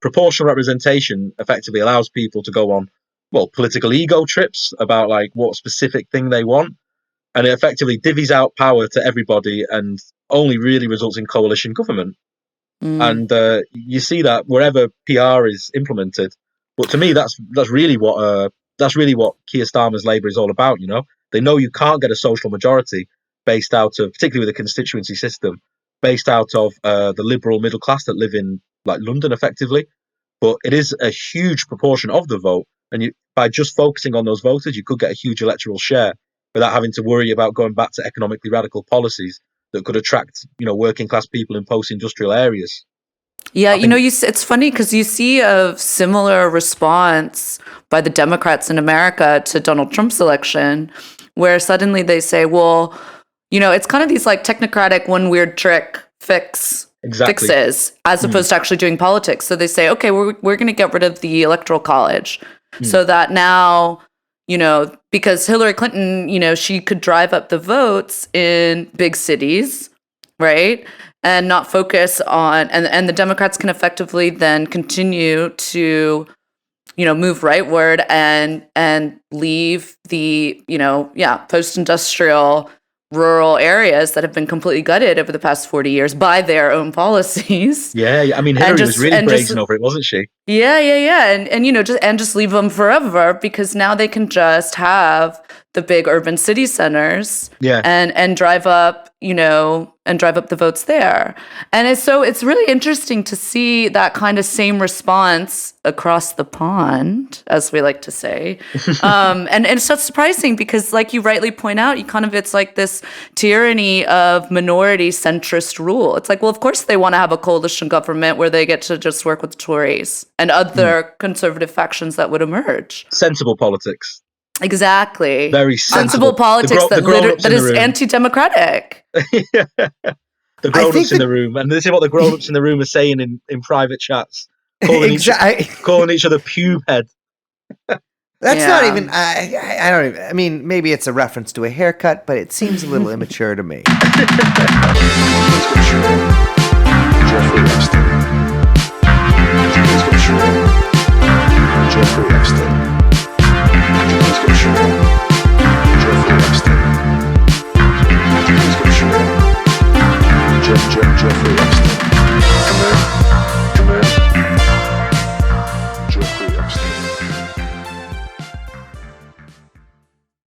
proportional representation effectively allows people to go on, well, political ego trips about like what specific thing they want, and it effectively divvies out power to everybody and only really results in coalition government. And you see that wherever PR is implemented. But to me, that's really what Keir Starmer's Labour is all about. You know, they know you can't get a social majority based out of, particularly with a constituency system, based out of the liberal middle class that live in like London, effectively. But it is a huge proportion of the vote, and by just focusing on those voters, you could get a huge electoral share without having to worry about going back to economically radical policies that could attract, working class people in post-industrial areas. Yeah, it's funny because you see a similar response by the Democrats in America to Donald Trump's election, where suddenly they say, well, it's kind of these like technocratic one weird trick fixes as opposed to actually doing politics. So they say, okay, we're going to get rid of the electoral college so that now, because Hillary Clinton, she could drive up the votes in big cities, right? And not focus on, and the Democrats can effectively then continue to, move rightward and leave the, post-industrial rural areas that have been completely gutted over the past 40 years by their own policies. Yeah. I mean, Hillary was really brazen over it, wasn't she? Yeah. And just leave them forever, because now they can just have the big urban city centers and drive up, the votes there. And it's really interesting to see that kind of same response across the pond, as we like to say. And it's so surprising because, like you rightly point out, it's like this tyranny of minority centrist rule. It's like, well, of course they want to have a coalition government where they get to just work with the Tories and other conservative factions that would emerge. Sensible politics. Exactly. Very sensible politics that is anti-democratic. The grown-ups in the room. And this is what the grown-ups in the room are saying in private chats. Calling each other pube head. That's not even, I don't even, I mean, maybe it's a reference to a haircut, but it seems a little immature to me. Jeffrey Epstein.